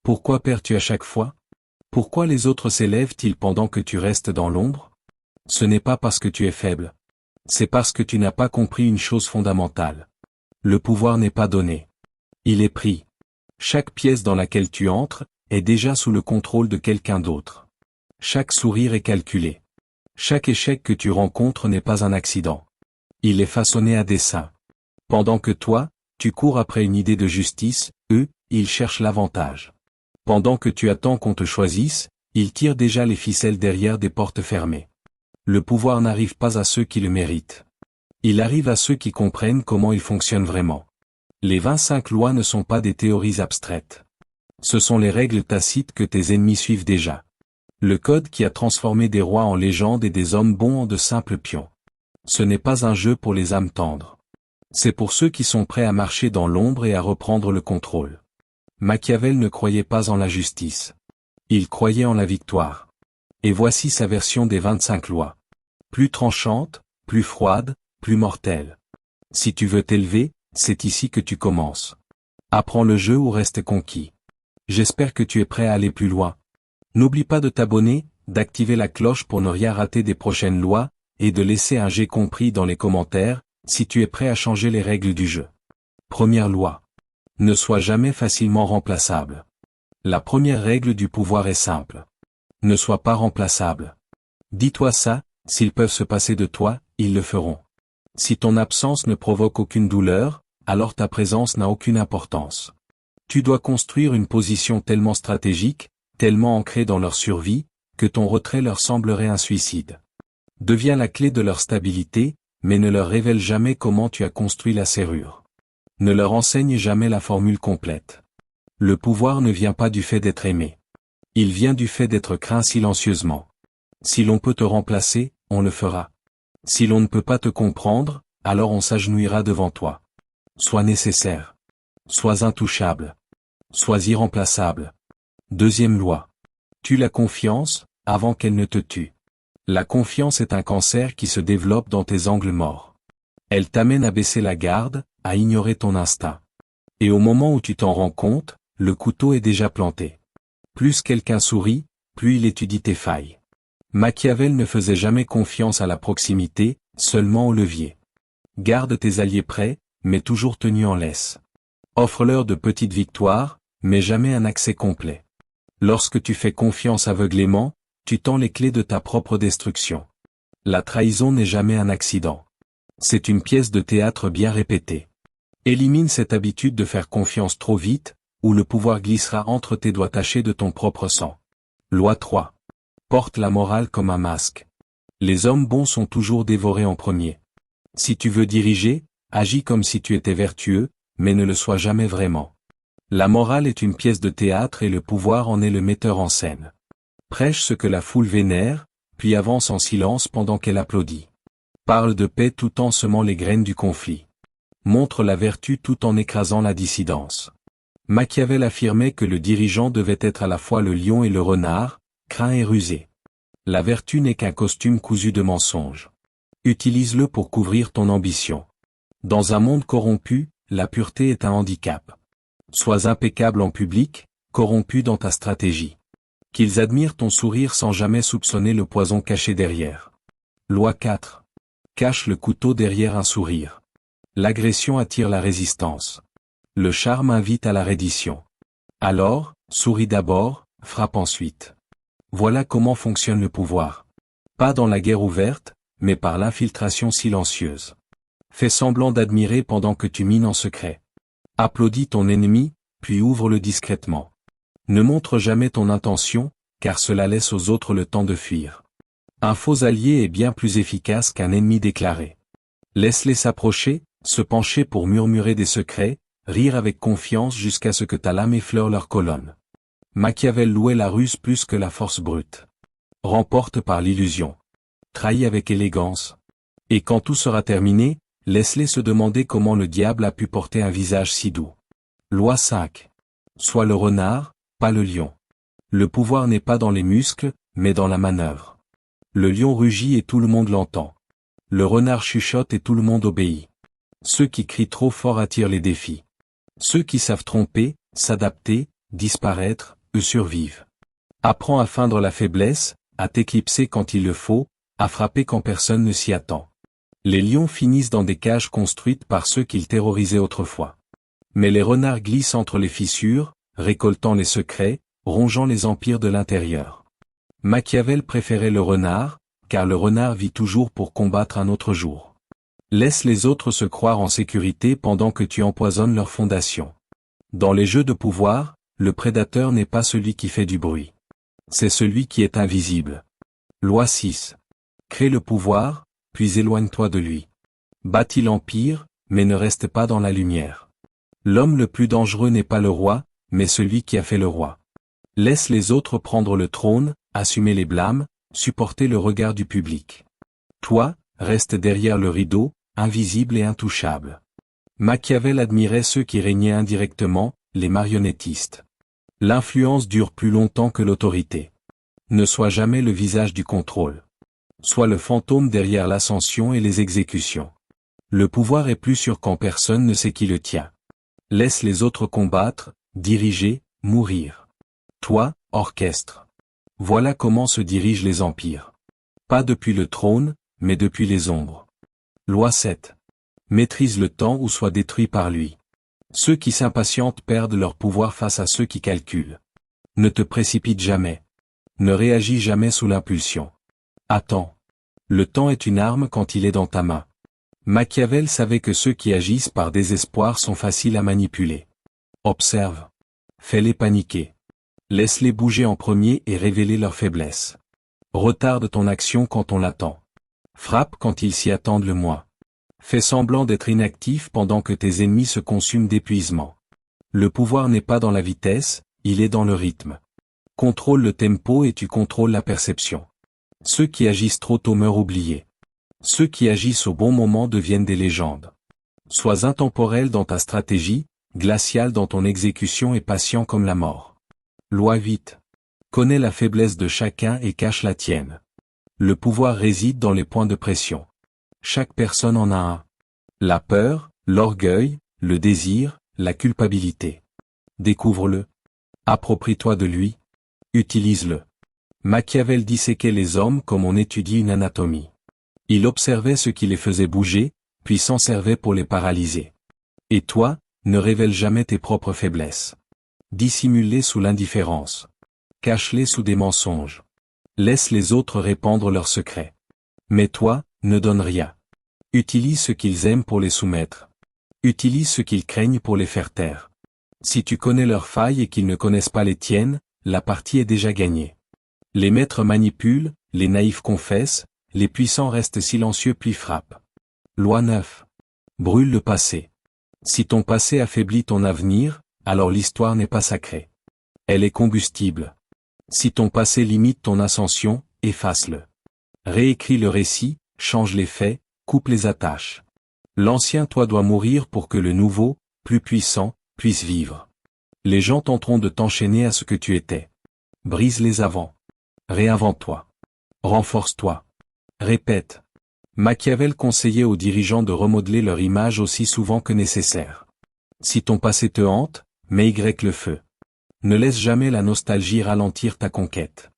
Pourquoi perds-tu à chaque fois? Pourquoi les autres s'élèvent-ils pendant que tu restes dans l'ombre? Ce n'est pas parce que tu es faible. C'est parce que tu n'as pas compris une chose fondamentale. Le pouvoir n'est pas donné. Il est pris. Chaque pièce dans laquelle tu entres est déjà sous le contrôle de quelqu'un d'autre. Chaque sourire est calculé. Chaque échec que tu rencontres n'est pas un accident. Il est façonné à dessein. Pendant que toi, tu cours après une idée de justice, eux, ils cherchent l'avantage. Pendant que tu attends qu'on te choisisse, ils tirent déjà les ficelles derrière des portes fermées. Le pouvoir n'arrive pas à ceux qui le méritent. Il arrive à ceux qui comprennent comment il fonctionne vraiment. Les 25 lois ne sont pas des théories abstraites. Ce sont les règles tacites que tes ennemis suivent déjà. Le code qui a transformé des rois en légendes et des hommes bons en de simples pions. Ce n'est pas un jeu pour les âmes tendres. C'est pour ceux qui sont prêts à marcher dans l'ombre et à reprendre le contrôle. Machiavel ne croyait pas en la justice. Il croyait en la victoire. Et voici sa version des 25 lois. Plus tranchante, plus froide, plus mortelle. Si tu veux t'élever, c'est ici que tu commences. Apprends le jeu ou reste conquis. J'espère que tu es prêt à aller plus loin. N'oublie pas de t'abonner, d'activer la cloche pour ne rien rater des prochaines lois, et de laisser un j'ai compris dans les commentaires, si tu es prêt à changer les règles du jeu. Première loi. Ne sois jamais facilement remplaçable. La première règle du pouvoir est simple. Ne sois pas remplaçable. Dis-toi ça, s'ils peuvent se passer de toi, ils le feront. Si ton absence ne provoque aucune douleur, alors ta présence n'a aucune importance. Tu dois construire une position tellement stratégique, tellement ancrée dans leur survie, que ton retrait leur semblerait un suicide. Deviens la clé de leur stabilité, mais ne leur révèle jamais comment tu as construit la serrure. Ne leur enseigne jamais la formule complète. Le pouvoir ne vient pas du fait d'être aimé. Il vient du fait d'être craint silencieusement. Si l'on peut te remplacer, on le fera. Si l'on ne peut pas te comprendre, alors on s'agenouillera devant toi. Sois nécessaire. Sois intouchable. Sois irremplaçable. Deuxième loi. Tue la confiance, avant qu'elle ne te tue. La confiance est un cancer qui se développe dans tes angles morts. Elle t'amène à baisser la garde, à ignorer ton instinct. Et au moment où tu t'en rends compte, le couteau est déjà planté. Plus quelqu'un sourit, plus il étudie tes failles. Machiavel ne faisait jamais confiance à la proximité, seulement au levier. Garde tes alliés près, mais toujours tenus en laisse. Offre-leur de petites victoires, mais jamais un accès complet. Lorsque tu fais confiance aveuglément, tu tends les clés de ta propre destruction. La trahison n'est jamais un accident. C'est une pièce de théâtre bien répétée. Élimine cette habitude de faire confiance trop vite, ou le pouvoir glissera entre tes doigts tachés de ton propre sang. Loi 3. Porte la morale comme un masque. Les hommes bons sont toujours dévorés en premier. Si tu veux diriger, agis comme si tu étais vertueux, mais ne le sois jamais vraiment. La morale est une pièce de théâtre et le pouvoir en est le metteur en scène. Prêche ce que la foule vénère, puis avance en silence pendant qu'elle applaudit. Parle de paix tout en semant les graines du conflit. Montre la vertu tout en écrasant la dissidence. Machiavel affirmait que le dirigeant devait être à la fois le lion et le renard, craint et rusé. La vertu n'est qu'un costume cousu de mensonges. Utilise-le pour couvrir ton ambition. Dans un monde corrompu, la pureté est un handicap. Sois impeccable en public, corrompu dans ta stratégie. Qu'ils admirent ton sourire sans jamais soupçonner le poison caché derrière. Loi 4. Cache le couteau derrière un sourire. L'agression attire la résistance. Le charme invite à la reddition. Alors, souris d'abord, frappe ensuite. Voilà comment fonctionne le pouvoir. Pas dans la guerre ouverte, mais par l'infiltration silencieuse. Fais semblant d'admirer pendant que tu mines en secret. Applaudis ton ennemi, puis ouvre-le discrètement. Ne montre jamais ton intention, car cela laisse aux autres le temps de fuir. Un faux allié est bien plus efficace qu'un ennemi déclaré. Laisse-les s'approcher, se pencher pour murmurer des secrets, rire avec confiance jusqu'à ce que ta lame effleure leur colonne. Machiavel louait la ruse plus que la force brute. Remporte par l'illusion. Trahis avec élégance. Et quand tout sera terminé, laisse-les se demander comment le diable a pu porter un visage si doux. Loi 5. Sois le renard, pas le lion. Le pouvoir n'est pas dans les muscles, mais dans la manœuvre. Le lion rugit et tout le monde l'entend. Le renard chuchote et tout le monde obéit. Ceux qui crient trop fort attirent les défis. Ceux qui savent tromper, s'adapter, disparaître, eux survivent. Apprends à feindre la faiblesse, à t'éclipser quand il le faut, à frapper quand personne ne s'y attend. Les lions finissent dans des cages construites par ceux qu'ils terrorisaient autrefois. Mais les renards glissent entre les fissures, récoltant les secrets, rongeant les empires de l'intérieur. Machiavel préférait le renard, car le renard vit toujours pour combattre un autre jour. Laisse les autres se croire en sécurité pendant que tu empoisonnes leurs fondations. Dans les jeux de pouvoir, le prédateur n'est pas celui qui fait du bruit. C'est celui qui est invisible. Loi 6. Crée le pouvoir, puis éloigne-toi de lui. Bâtis l'empire, mais ne reste pas dans la lumière. L'homme le plus dangereux n'est pas le roi, mais celui qui a fait le roi. Laisse les autres prendre le trône, assumer les blâmes, supporter le regard du public. Toi, reste derrière le rideau, invisible et intouchable. Machiavel admirait ceux qui régnaient indirectement, les marionnettistes. L'influence dure plus longtemps que l'autorité. Ne sois jamais le visage du contrôle. Sois le fantôme derrière l'ascension et les exécutions. Le pouvoir est plus sûr quand personne ne sait qui le tient. Laisse les autres combattre, diriger, mourir. Toi, orchestre. Voilà comment se dirigent les empires. Pas depuis le trône, mais depuis les ombres. Loi 7. Maîtrise le temps ou sois détruit par lui. Ceux qui s'impatientent perdent leur pouvoir face à ceux qui calculent. Ne te précipite jamais. Ne réagis jamais sous l'impulsion. Attends. Le temps est une arme quand il est dans ta main. Machiavel savait que ceux qui agissent par désespoir sont faciles à manipuler. Observe. Fais-les paniquer. Laisse-les bouger en premier et révéler leur faiblesse. Retarde ton action quand on l'attend. Frappe quand ils s'y attendent le moins. Fais semblant d'être inactif pendant que tes ennemis se consument d'épuisement. Le pouvoir n'est pas dans la vitesse, il est dans le rythme. Contrôle le tempo et tu contrôles la perception. Ceux qui agissent trop tôt meurent oubliés. Ceux qui agissent au bon moment deviennent des légendes. Sois intemporel dans ta stratégie, glacial dans ton exécution et patient comme la mort. Loi 8. Connais la faiblesse de chacun et cache la tienne. Le pouvoir réside dans les points de pression. Chaque personne en a un. La peur, l'orgueil, le désir, la culpabilité. Découvre-le. Approprie-toi de lui. Utilise-le. Machiavel disséquait les hommes comme on étudie une anatomie. Il observait ce qui les faisait bouger, puis s'en servait pour les paralyser. Et toi, ne révèle jamais tes propres faiblesses. Dissimule-les sous l'indifférence. Cache-les sous des mensonges. Laisse les autres répandre leurs secrets. Mais toi, ne donne rien. Utilise ce qu'ils aiment pour les soumettre. Utilise ce qu'ils craignent pour les faire taire. Si tu connais leurs failles et qu'ils ne connaissent pas les tiennes, la partie est déjà gagnée. Les maîtres manipulent, les naïfs confessent, les puissants restent silencieux puis frappent. Loi 9. Brûle le passé. Si ton passé affaiblit ton avenir, alors l'histoire n'est pas sacrée. Elle est combustible. Si ton passé limite ton ascension, efface-le. Réécris le récit, change les faits, coupe les attaches. L'ancien toi doit mourir pour que le nouveau, plus puissant, puisse vivre. Les gens tenteront de t'enchaîner à ce que tu étais. Brise les avants. Réinvente-toi. Renforce-toi. Répète. Machiavel conseillait aux dirigeants de remodeler leur image aussi souvent que nécessaire. Si ton passé te hante, mets le feu. Ne laisse jamais la nostalgie ralentir ta conquête.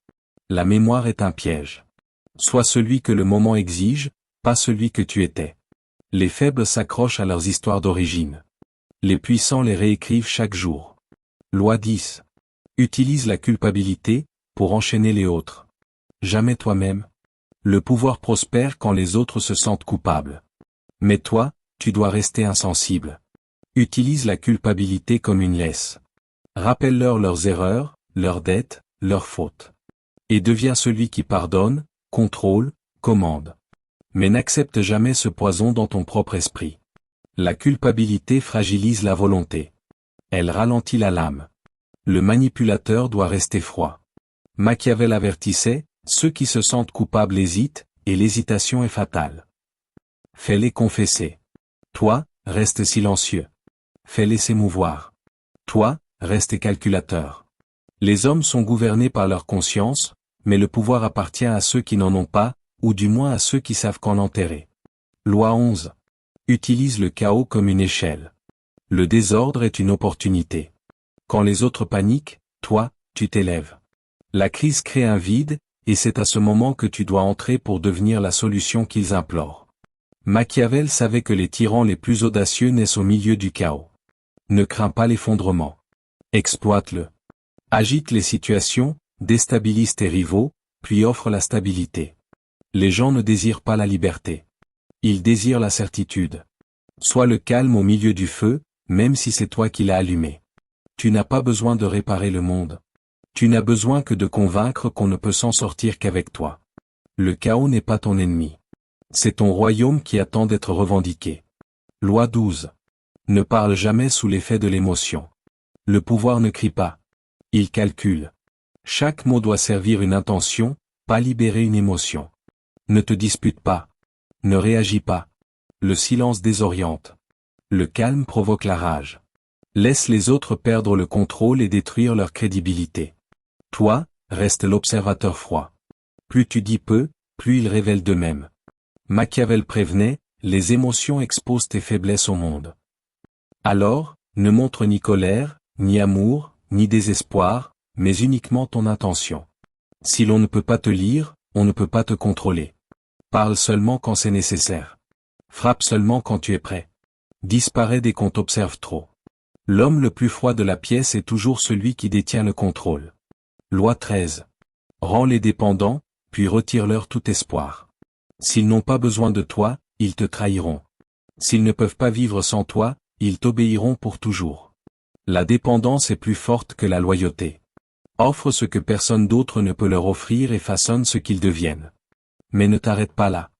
La mémoire est un piège. Sois celui que le moment exige, pas celui que tu étais. Les faibles s'accrochent à leurs histoires d'origine. Les puissants les réécrivent chaque jour. Loi 10. Utilise la culpabilité, pour enchaîner les autres. Jamais toi-même. Le pouvoir prospère quand les autres se sentent coupables. Mais toi, tu dois rester insensible. Utilise la culpabilité comme une laisse. Rappelle-leur leurs erreurs, leurs dettes, leurs fautes. Et deviens celui qui pardonne, contrôle, commande. Mais n'accepte jamais ce poison dans ton propre esprit. La culpabilité fragilise la volonté. Elle ralentit la lame. Le manipulateur doit rester froid. Machiavel avertissait, ceux qui se sentent coupables hésitent, et l'hésitation est fatale. Fais-les confesser. Toi, reste silencieux. Fais-les s'émouvoir. Toi, reste calculateur. Les hommes sont gouvernés par leur conscience, mais le pouvoir appartient à ceux qui n'en ont pas, ou du moins à ceux qui savent qu'en enterrer. Loi 11. Utilise le chaos comme une échelle. Le désordre est une opportunité. Quand les autres paniquent, toi, tu t'élèves. La crise crée un vide, et c'est à ce moment que tu dois entrer pour devenir la solution qu'ils implorent. Machiavel savait que les tyrans les plus audacieux naissent au milieu du chaos. Ne crains pas l'effondrement. Exploite-le. Agite les situations, déstabilise tes rivaux, puis offre la stabilité. Les gens ne désirent pas la liberté. Ils désirent la certitude. Sois le calme au milieu du feu, même si c'est toi qui l'as allumé. Tu n'as pas besoin de réparer le monde. Tu n'as besoin que de convaincre qu'on ne peut s'en sortir qu'avec toi. Le chaos n'est pas ton ennemi. C'est ton royaume qui attend d'être revendiqué. Loi 12. Ne parle jamais sous l'effet de l'émotion. Le pouvoir ne crie pas. Il calcule. Chaque mot doit servir une intention, pas libérer une émotion. Ne te dispute pas. Ne réagis pas. Le silence désoriente. Le calme provoque la rage. Laisse les autres perdre le contrôle et détruire leur crédibilité. Toi, reste l'observateur froid. Plus tu dis peu, plus ils révèlent d'eux-mêmes. Machiavel prévenait, les émotions exposent tes faiblesses au monde. Alors, ne montre ni colère, ni amour, ni désespoir, mais uniquement ton intention. Si l'on ne peut pas te lire, on ne peut pas te contrôler. Parle seulement quand c'est nécessaire. Frappe seulement quand tu es prêt. Disparais dès qu'on t'observe trop. L'homme le plus froid de la pièce est toujours celui qui détient le contrôle. Loi 13. Rends-les dépendants, puis retire-leur tout espoir. S'ils n'ont pas besoin de toi, ils te trahiront. S'ils ne peuvent pas vivre sans toi, ils t'obéiront pour toujours. La dépendance est plus forte que la loyauté. Offre ce que personne d'autre ne peut leur offrir et façonne ce qu'ils deviennent. Mais ne t'arrête pas là.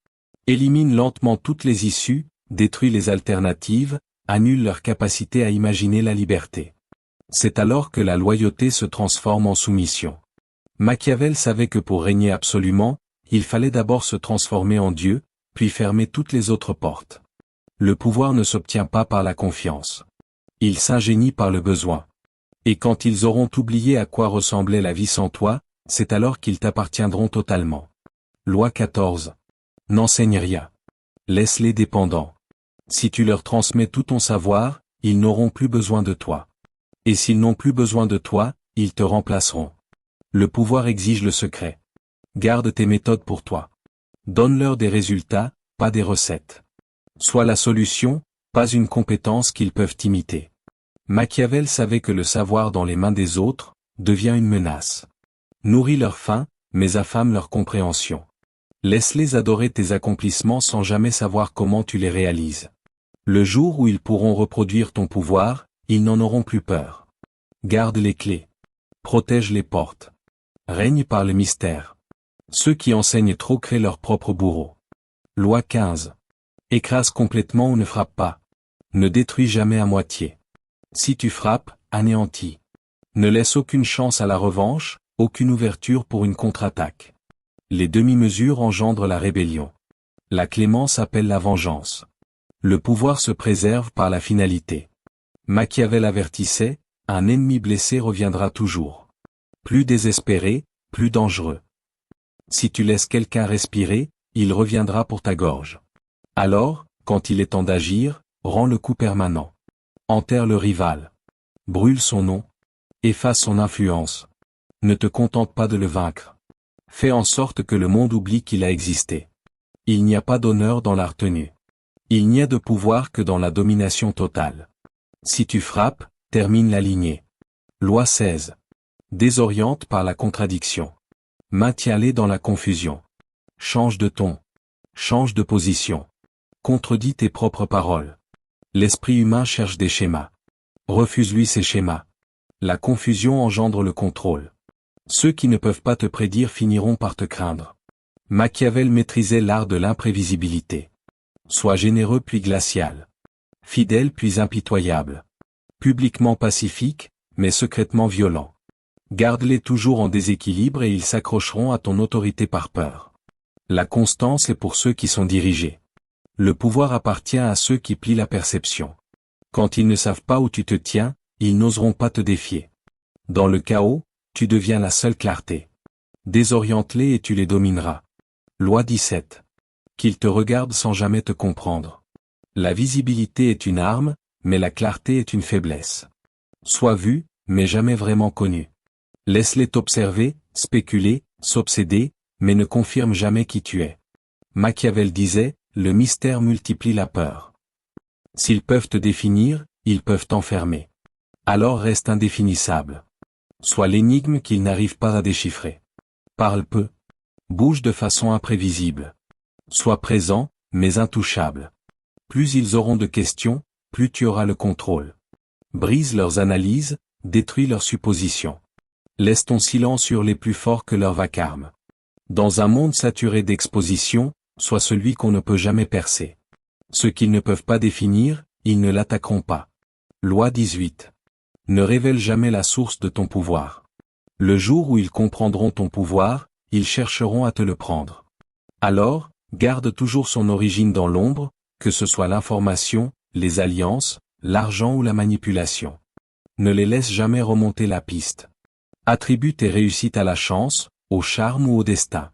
Élimine lentement toutes les issues, détruis les alternatives, annule leur capacité à imaginer la liberté. C'est alors que la loyauté se transforme en soumission. Machiavel savait que pour régner absolument, il fallait d'abord se transformer en Dieu, puis fermer toutes les autres portes. Le pouvoir ne s'obtient pas par la confiance. Il s'ingénie par le besoin. Et quand ils auront oublié à quoi ressemblait la vie sans toi, c'est alors qu'ils t'appartiendront totalement. Loi 14. N'enseigne rien. Laisse-les dépendants. Si tu leur transmets tout ton savoir, ils n'auront plus besoin de toi. Et s'ils n'ont plus besoin de toi, ils te remplaceront. Le pouvoir exige le secret. Garde tes méthodes pour toi. Donne-leur des résultats, pas des recettes. Sois la solution, pas une compétence qu'ils peuvent imiter. Machiavel savait que le savoir dans les mains des autres devient une menace. Nourris leur faim, mais affame leur compréhension. Laisse-les adorer tes accomplissements sans jamais savoir comment tu les réalises. Le jour où ils pourront reproduire ton pouvoir, ils n'en auront plus peur. Garde les clés. Protège les portes. Règne par le mystère. Ceux qui enseignent trop créent leur propre bourreau. Loi 15. Écrase complètement ou ne frappe pas. Ne détruis jamais à moitié. Si tu frappes, anéantis. Ne laisse aucune chance à la revanche, aucune ouverture pour une contre-attaque. Les demi-mesures engendrent la rébellion. La clémence appelle la vengeance. Le pouvoir se préserve par la finalité. Machiavel avertissait, un ennemi blessé reviendra toujours. Plus désespéré, plus dangereux. Si tu laisses quelqu'un respirer, il reviendra pour ta gorge. Alors, quand il est temps d'agir, rends le coup permanent. Enterre le rival. Brûle son nom. Efface son influence. Ne te contente pas de le vaincre. Fais en sorte que le monde oublie qu'il a existé. Il n'y a pas d'honneur dans la retenue. Il n'y a de pouvoir que dans la domination totale. Si tu frappes, termine la lignée. Loi 16. Désoriente par la contradiction. Maintiens-les dans la confusion. Change de ton. Change de position. Contredis tes propres paroles. L'esprit humain cherche des schémas. Refuse-lui ces schémas. La confusion engendre le contrôle. Ceux qui ne peuvent pas te prédire finiront par te craindre. Machiavel maîtrisait l'art de l'imprévisibilité. Sois généreux puis glacial. Fidèle puis impitoyable. Publiquement pacifique, mais secrètement violent. Garde-les toujours en déséquilibre et ils s'accrocheront à ton autorité par peur. La constance est pour ceux qui sont dirigés. Le pouvoir appartient à ceux qui plient la perception. Quand ils ne savent pas où tu te tiens, ils n'oseront pas te défier. Dans le chaos, tu deviens la seule clarté. Désoriente-les et tu les domineras. Loi 17. Qu'ils te regardent sans jamais te comprendre. La visibilité est une arme, mais la clarté est une faiblesse. Sois vu, mais jamais vraiment connus. Laisse-les t'observer, spéculer, s'obséder, mais ne confirme jamais qui tu es. Machiavel disait, le mystère multiplie la peur. S'ils peuvent te définir, ils peuvent t'enfermer. Alors reste indéfinissable. Sois l'énigme qu'ils n'arrivent pas à déchiffrer. Parle peu. Bouge de façon imprévisible. Sois présent, mais intouchable. Plus ils auront de questions, plus tu auras le contrôle. Brise leurs analyses, détruis leurs suppositions. Laisse ton silence hurler plus fort que leur vacarme. Dans un monde saturé d'expositions, sois celui qu'on ne peut jamais percer. Ce qu'ils ne peuvent pas définir, ils ne l'attaqueront pas. Loi 18. Ne révèle jamais la source de ton pouvoir. Le jour où ils comprendront ton pouvoir, ils chercheront à te le prendre. Alors, garde toujours son origine dans l'ombre, que ce soit l'information, les alliances, l'argent ou la manipulation. Ne les laisse jamais remonter la piste. Attribue tes réussites à la chance, au charme ou au destin.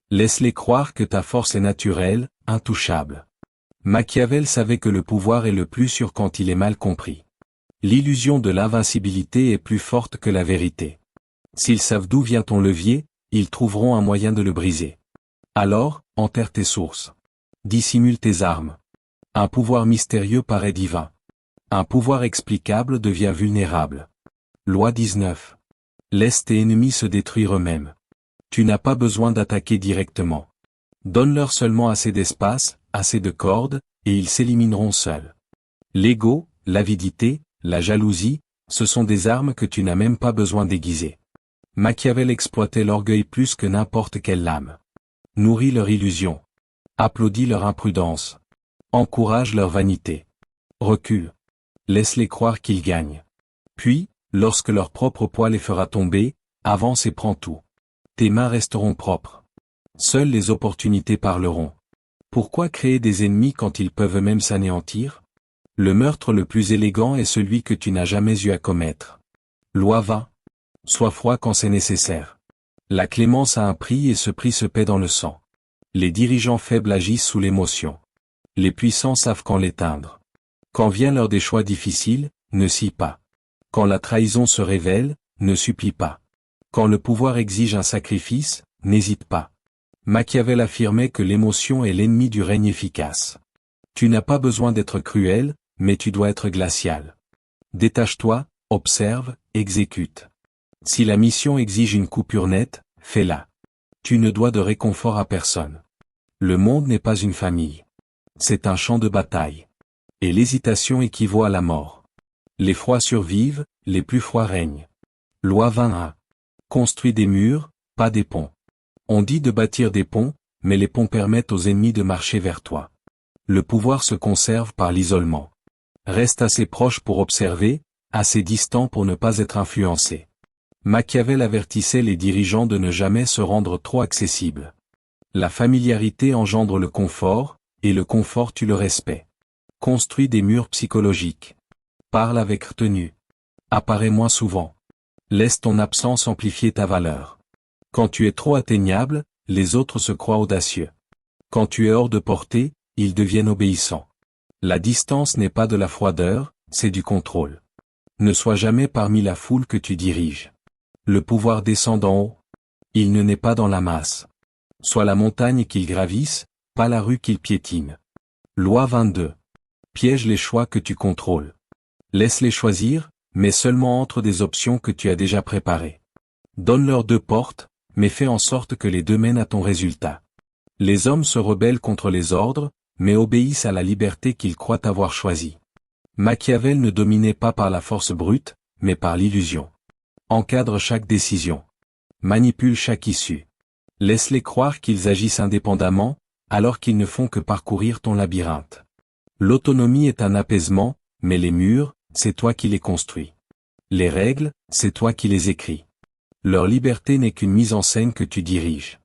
Laisse-les croire que ta force est naturelle, intouchable. Machiavel savait que le pouvoir est le plus sûr quand il est mal compris. L'illusion de l'invincibilité est plus forte que la vérité. S'ils savent d'où vient ton levier, ils trouveront un moyen de le briser. Alors, enterre tes sources. Dissimule tes armes. Un pouvoir mystérieux paraît divin. Un pouvoir explicable devient vulnérable. Loi 19. Laisse tes ennemis se détruire eux-mêmes. Tu n'as pas besoin d'attaquer directement. Donne-leur seulement assez d'espace, assez de cordes, et ils s'élimineront seuls. L'ego, l'avidité, la jalousie, ce sont des armes que tu n'as même pas besoin d'aiguiser. Machiavel exploitait l'orgueil plus que n'importe quelle lame. Nourris leur illusion. Applaudis leur imprudence. Encourage leur vanité. Recule. Laisse-les croire qu'ils gagnent. Puis, lorsque leur propre poids les fera tomber, avance et prends tout. Tes mains resteront propres. Seules les opportunités parleront. Pourquoi créer des ennemis quand ils peuvent eux-mêmes s'anéantir? Le meurtre le plus élégant est celui que tu n'as jamais eu à commettre. Loi 20. Sois froid quand c'est nécessaire. La clémence a un prix et ce prix se paie dans le sang. Les dirigeants faibles agissent sous l'émotion. Les puissants savent quand l'éteindre. Quand vient l'heure des choix difficiles, ne scie pas. Quand la trahison se révèle, ne supplie pas. Quand le pouvoir exige un sacrifice, n'hésite pas. Machiavel affirmait que l'émotion est l'ennemi du règne efficace. Tu n'as pas besoin d'être cruel, mais tu dois être glacial. Détache-toi, observe, exécute. Si la mission exige une coupure nette, fais-la. Tu ne dois de réconfort à personne. Le monde n'est pas une famille. C'est un champ de bataille. Et l'hésitation équivaut à la mort. Les froids survivent, les plus froids règnent. Loi 21. Construis des murs, pas des ponts. On dit de bâtir des ponts, mais les ponts permettent aux ennemis de marcher vers toi. Le pouvoir se conserve par l'isolement. Reste assez proche pour observer, assez distant pour ne pas être influencé. Machiavel avertissait les dirigeants de ne jamais se rendre trop accessibles. La familiarité engendre le confort, et le confort tue le respect. Construis des murs psychologiques. Parle avec retenue. Apparais moins souvent. Laisse ton absence amplifier ta valeur. Quand tu es trop atteignable, les autres se croient audacieux. Quand tu es hors de portée, ils deviennent obéissants. La distance n'est pas de la froideur, c'est du contrôle. Ne sois jamais parmi la foule que tu diriges. Le pouvoir descend d'en haut. Il ne naît pas dans la masse. Sois la montagne qu'ils gravissent, pas la rue qu'ils piétinent. Loi 22. Piège les choix que tu contrôles. Laisse-les choisir, mais seulement entre des options que tu as déjà préparées. Donne-leur 2 portes, mais fais en sorte que les 2 mènent à ton résultat. Les hommes se rebellent contre les ordres, mais obéissent à la liberté qu'ils croient avoir choisie. Machiavel ne dominait pas par la force brute, mais par l'illusion. Encadre chaque décision. Manipule chaque issue. Laisse-les croire qu'ils agissent indépendamment, alors qu'ils ne font que parcourir ton labyrinthe. L'autonomie est un apaisement, mais les murs, c'est toi qui les construis. Les règles, c'est toi qui les écris. Leur liberté n'est qu'une mise en scène que tu diriges.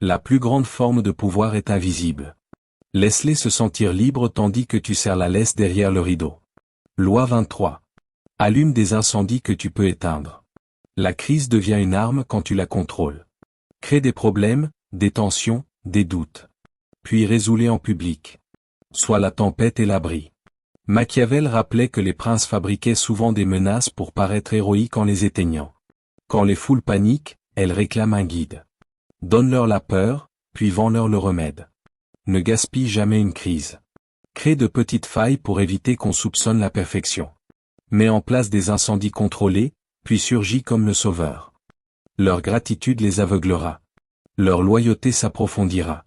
La plus grande forme de pouvoir est invisible. Laisse-les se sentir libres tandis que tu serres la laisse derrière le rideau. Loi 23. Allume des incendies que tu peux éteindre. La crise devient une arme quand tu la contrôles. Crée des problèmes, des tensions, des doutes. Puis résous-les en public. Sois la tempête et l'abri. Machiavel rappelait que les princes fabriquaient souvent des menaces pour paraître héroïques en les éteignant. Quand les foules paniquent, elles réclament un guide. Donne-leur la peur, puis vends-leur le remède. Ne gaspille jamais une crise. Crée de petites failles pour éviter qu'on soupçonne la perfection. Mets en place des incendies contrôlés, puis surgis comme le sauveur. Leur gratitude les aveuglera. Leur loyauté s'approfondira.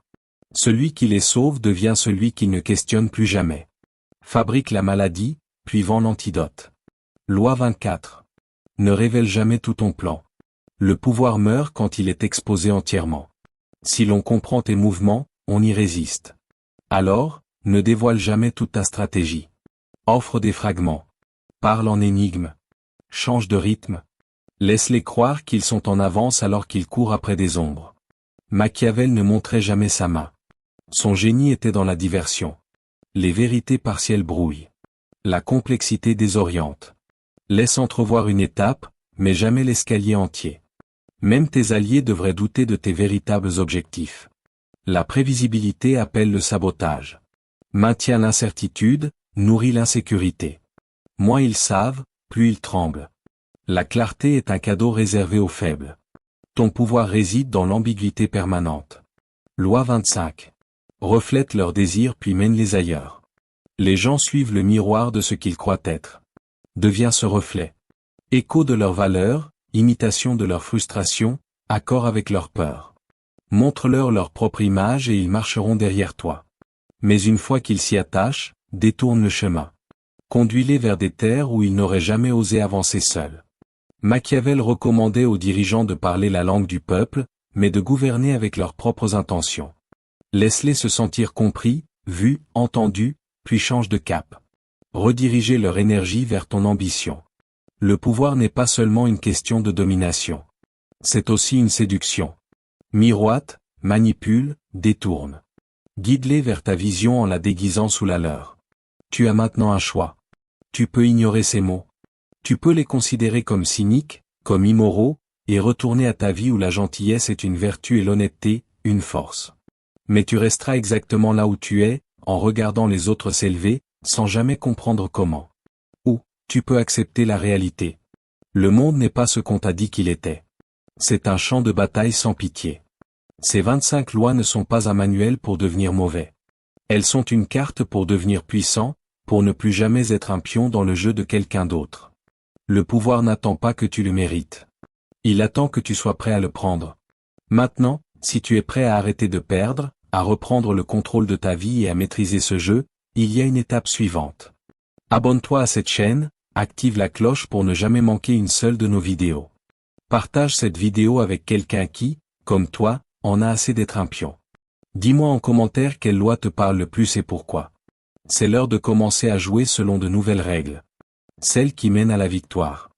Celui qui les sauve devient celui qui ne questionne plus jamais. Fabrique la maladie, puis vend l'antidote. Loi 24. Ne révèle jamais tout ton plan. Le pouvoir meurt quand il est exposé entièrement. Si l'on comprend tes mouvements, on y résiste. Alors, ne dévoile jamais toute ta stratégie. Offre des fragments. Parle en énigmes. Change de rythme. Laisse-les croire qu'ils sont en avance alors qu'ils courent après des ombres. Machiavel ne montrait jamais sa main. Son génie était dans la diversion. Les vérités partielles brouillent. La complexité désoriente. Laisse entrevoir une étape, mais jamais l'escalier entier. Même tes alliés devraient douter de tes véritables objectifs. La prévisibilité appelle le sabotage. Maintient l'incertitude, nourrit l'insécurité. Moins ils savent, plus ils tremblent. La clarté est un cadeau réservé aux faibles. Ton pouvoir réside dans l'ambiguïté permanente. Loi 25. Reflète leurs désirs puis mène-les ailleurs. Les gens suivent le miroir de ce qu'ils croient être. Deviens ce reflet. Écho de leurs valeurs, imitation de leurs frustrations, accord avec leurs peurs. Montre-leur leur propre image et ils marcheront derrière toi. Mais une fois qu'ils s'y attachent, détourne le chemin. Conduis-les vers des terres où ils n'auraient jamais osé avancer seuls. Machiavel recommandait aux dirigeants de parler la langue du peuple, mais de gouverner avec leurs propres intentions. Laisse-les se sentir compris, vus, entendus, puis change de cap. Rediriger leur énergie vers ton ambition. Le pouvoir n'est pas seulement une question de domination. C'est aussi une séduction. Miroite, manipule, détourne. Guide-les vers ta vision en la déguisant sous la leur. Tu as maintenant un choix. Tu peux ignorer ces mots. Tu peux les considérer comme cyniques, comme immoraux, et retourner à ta vie où la gentillesse est une vertu et l'honnêteté, une force. Mais tu resteras exactement là où tu es, en regardant les autres s'élever, sans jamais comprendre comment. Ou, tu peux accepter la réalité. Le monde n'est pas ce qu'on t'a dit qu'il était. C'est un champ de bataille sans pitié. Ces 25 lois ne sont pas un manuel pour devenir mauvais. Elles sont une carte pour devenir puissant, pour ne plus jamais être un pion dans le jeu de quelqu'un d'autre. Le pouvoir n'attend pas que tu le mérites. Il attend que tu sois prêt à le prendre. Maintenant, si tu es prêt à arrêter de perdre, à reprendre le contrôle de ta vie et à maîtriser ce jeu, il y a une étape suivante. Abonne-toi à cette chaîne, active la cloche pour ne jamais manquer une seule de nos vidéos. Partage cette vidéo avec quelqu'un qui, comme toi, en a assez d'être un pion. Dis-moi en commentaire quelle loi te parle le plus et pourquoi. C'est l'heure de commencer à jouer selon de nouvelles règles. Celles qui mènent à la victoire.